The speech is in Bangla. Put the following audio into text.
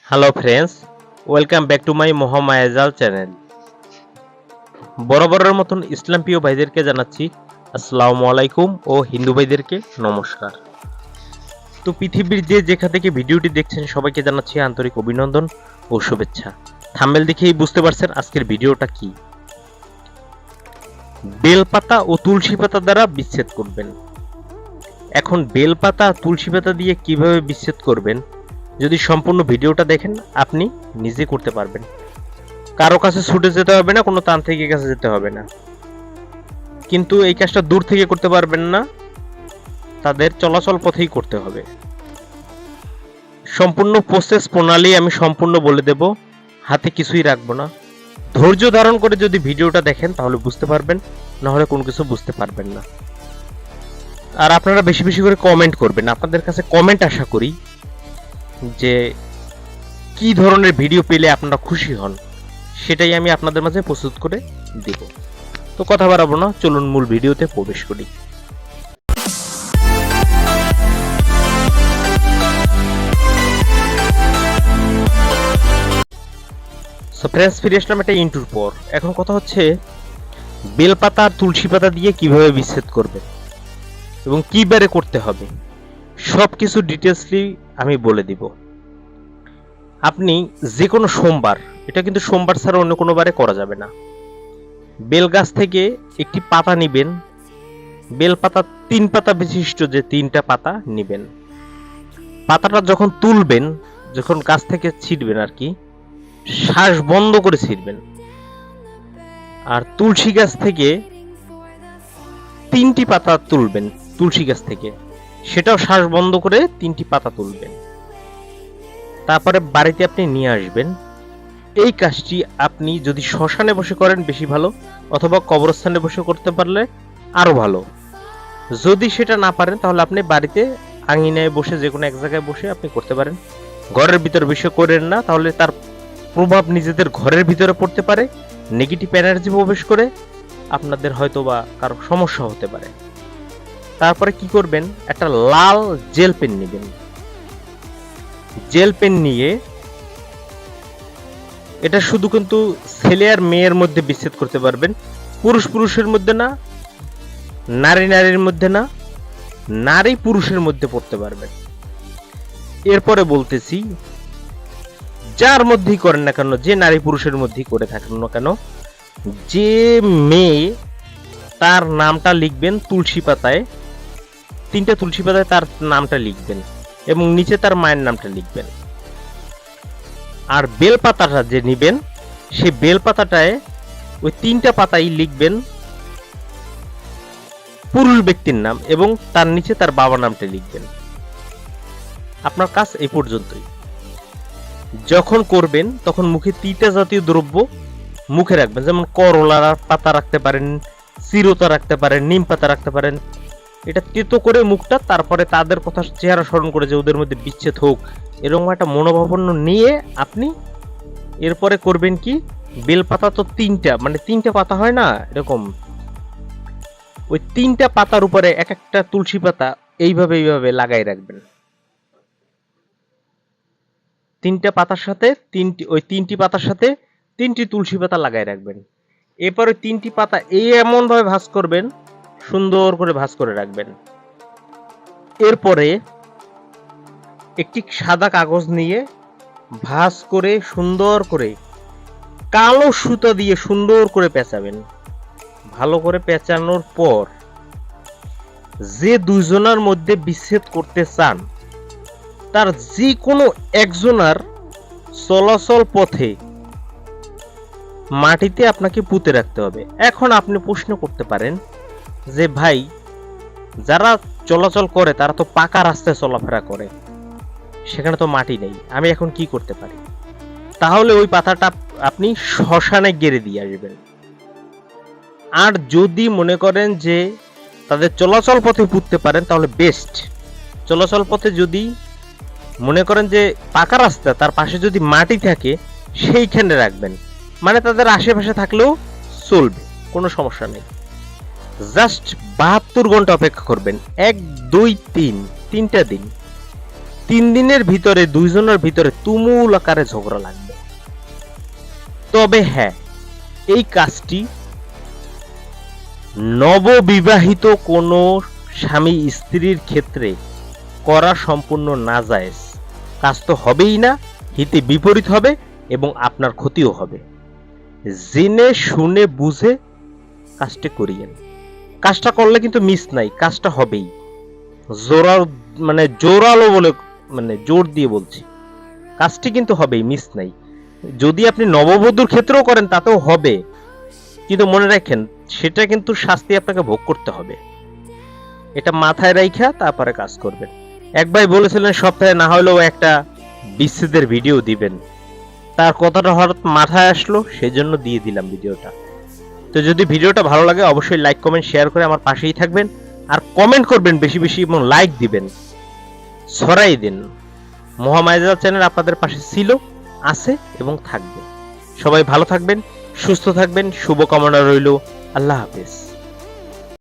Hello friends, welcome back to my মোহাম্মায়াজাল চ্যানেল। বরাবরের মতন ইসলাম প্রিয় ভাইদেরকে জানাচ্ছি আসসালামু আলাইকুম ও হিন্দু ভাইদেরকে নমস্কার। তো পৃথিবীর যেখান থেকে ভিডিওটি দেখছেন সবাইকে জানাচ্ছি আন্তরিক অভিনন্দন ও শুভেচ্ছা। থাম্বনেল দেখেই বুঝতে পারছেন আজকের ভিডিওটা কি। বেলপাতা ও তুলসী পাতা দ্বারা বিচ্ছেদ করবেন। এখন বেলপাতা তুলসী পাতা দিয়ে কিভাবে বিচ্ছেদ করবেন, যদি সম্পূর্ণ ভিডিওটা দেখেন আপনি নিজে করতে পারবেন। কারো কাছে ছুটে যেতে হবে না, কোনো তান্ত্রিকের কাছে যেতে হবে না। কিন্তু এই কাজটা দূর থেকে করতে পারবেন না, তাদের চলাচল পথেই করতে হবে। সম্পূর্ণ প্রসেস প্রণালী আমি সম্পূর্ণ বলে দেব, হাতে কিছুই রাখবো না। ধৈর্য ধারণ করে যদি ভিডিওটা দেখেন তাহলে বুঝতে পারবেন, না হলে কোনো কিছু বুঝতে পারবেন না। আর আপনারা বেশি বেশি করে কমেন্ট করবেন, আপনাদের কাছে কমেন্ট আশা করি যে কি ধরনের ভিডিও পেলে আপনারা খুশি হন, সেটাই আমি আপনাদের মাঝে প্রস্তুত করে দেব। তো কথা বাড়াবো না, চলুন মূল ভিডিওতে প্রবেশ করি। সো ফ্রেন্ডস, ফিরে আসলাম একটা ইন্টুর পর। এখন কথা হচ্ছে বেলপাতা আর তুলসী পাতা দিয়ে কিভাবে বিচ্ছেদ করবেন এবং কিবারে করতে হবে, সব কিছু ডিটেলসলি আমি বলে দিব। আপনি যে কোনো সোমবার, এটা কিন্তু সোমবার ছাড়া অন্য কোনো বারে করা যাবে না, বেল গাছ থেকে একটি পাতা নিবেন। বেল পাতা 3 পাতা বিশিষ্ট যে 3টা পাতা নিবেন। পাতাটা যখন তুলবেন, যখন গাছ থেকে ছিঁড়বেন আর কি, শ্বাস বন্ধ করে ছিঁড়বেন। আর তুলসী গাছ থেকে 3টি পাতা তুলবেন, তুলসী গাছ থেকে সেটাও শ্বাস বন্ধ করে 3টি পাতা তুলবেন। তারপরে বাড়িতে আপনি নিয়ে আসবেন। এই কাজটি আপনি যদি শ্মশানে বসে করেন বেশি ভালো, অথবা কবরস্থানে বসে করতে পারলে আরো ভালো। যদি সেটা না পারেন তাহলে আপনি বাড়িতে আঙিনায় বসে যে কোনো এক জায়গায় বসে আপনি করতে পারেন। ঘরের ভিতরে বসে করেন না, তাহলে তার প্রভাব নিজেদের ঘরের ভিতরে পড়তে পারে, নেগেটিভ এনার্জি প্রবেশ করে আপনাদের হয়তো বা কারো সমস্যা হতে পারে। তারপরে কি করবেন, একটা লাল জেল পেন নেবেন। জেল পেন নিয়ে এটা শুধু কিন্তু ছেলে আর মেয়ের মধ্যে বিচ্ছেদ করতে পারবেন, পুরুষ পুরুষের মধ্যে না, নারী নারীর মধ্যে না, নারী পুরুষের মধ্যে পড়তে পারবেন। এরপরে বলতেছি, যার মধ্যেই করেন না কেন, যে নারী পুরুষের মধ্যেই করে থাকেন না কেন, যে মেয়ে তার নামটা লিখবেন তুলসী পাতায়, 3টা তুলসী পাতায় তার নামটা লিখবেন এবং নিচে তার মায়ের নামটা লিখবেন। আর বেল পাতাটা যে নিবেন, সেই বেল পাতাটায় ওই 3টা পাতাই লিখবেন পুরুষ ব্যক্তির নাম এবং তার নিচে তার বাবার নামটা লিখবেন। আপনার কাজ এই পর্যন্তই। যখন করবেন তখন মুখে তিতা জাতীয় দ্রব্য মুখে রাখবেন, যেমন করলার পাতা রাখতে পারেন, চিরতা রাখতে পারেন, নিম পাতা রাখতে পারেন। এটা তেতো করে মুখটা, তারপরে তাদের কথা চেহারা স্মরণ করে যে ওদের মধ্যে বিচ্ছেদ হোক, এরকম একটা মনোভাবনা নিয়ে আপনি এরপরে করবেন কি, বেলপাতা তো 3টা, মানে 3টা পাতা হয় না এরকম, ওই 3টা পাতার উপরে এক একটা তুলসী পাতা এইভাবে এইভাবে লাগাই রাখবেন। 3টা পাতার সাথে ওই 3টি পাতার সাথে 3টি তুলসী পাতা লাগাই রাখবেন। এরপর ওই 3টি পাতা এমন ভাবে ভাঁজ করবেন, সুন্দর করে ভাঁজ করে রাখবেন। এরপরে একটি সাদা কাগজ নিয়ে ভাঁজ করে সুন্দর করে কালো সুতা দিয়ে সুন্দর করে পেঁচাবেন। ভালো করে পেঁচানোর পর যে দুইজনের মধ্যে বিচ্ছেদ করতে চান তার যে কোনো একজনের চলাচল পথে মাটিতে আপনাকে পুঁতে রাখতে হবে। এখন আপনি প্রশ্ন করতে পারেন যে ভাই, যারা চলাচল করে তারা তো পাকা রাস্তায় চলাফেরা করে, সেখানে তো মাটি নেই, আমি এখন কি করতে পারি? তাহলে ওই পাতাটা আপনি শ্মশানে গেড়ে দিয়ে আসবেন। আর যদি মনে করেন যে তাদের চলাচল পথে পুঁততে পারেন তাহলে বেস্ট। চলাচল পথে যদি মনে করেন যে পাকা রাস্তা, তার পাশে যদি মাটি থাকে সেইখানে রাখবেন, মানে তাদের আশেপাশে থাকলেও চলবে, কোনো সমস্যা নেই। জাস্ট 72 ঘন্টা অপেক্ষা করবেন, 1 2 3 3টা দিন। 3 দিনের ভিতরে দুইজনের ভিতরে তুমুল আকারে ঝগড়া লাগবে। তবে হ্যাঁ, এই কাজটি নববিবাহিত কোনো স্বামী স্ত্রীর ক্ষেত্রে করা সম্পূর্ণ নাজায়েজ। কাজ তো হবেই না, হিতে বিপরীত হবে এবং আপনার ক্ষতিও হবে। জেনে শুনে বুঝে কাজটা করিয়েন। কাজটা করলে কিন্তু মিস নাই, কাজটা হবেই। জোরালো বলে জোর দিয়ে বলছি, কাজটি কিন্তু হবেই, মিস নাই। যদি আপনি নববধূর ক্ষেত্রেও করেন তাতেও হবে, কিন্তু মনে রাখেন সেটা কিন্তু শাস্তি আপনাকে ভোগ করতে হবে। এটা মাথায় রাইখা তারপরে কাজ করবেন। এক ভাই বলেছিলেন সপ্তাহে না হলেও একটা বিচ্ছেদের ভিডিও দিবেন, তার কথাটা হঠাৎ মাথায় আসলো, সেজন্য দিয়ে দিলাম ভিডিওটা। তো যদি ভিডিওটা ভালো লাগে অবশ্যই লাইক কমেন্ট শেয়ার করে আমার পাশেই থাকবেন, আর কমেন্ট করবেন বেশি বেশি এবং লাইক দিবেন, ছড়াই দিন। মহামায়াজাল চ্যানেল আপনাদের পাশে ছিল, আছে এবং থাকবে। সবাই ভালো থাকবেন, সুস্থ থাকবেন, শুভকামনা রইল। আল্লাহ হাফেজ।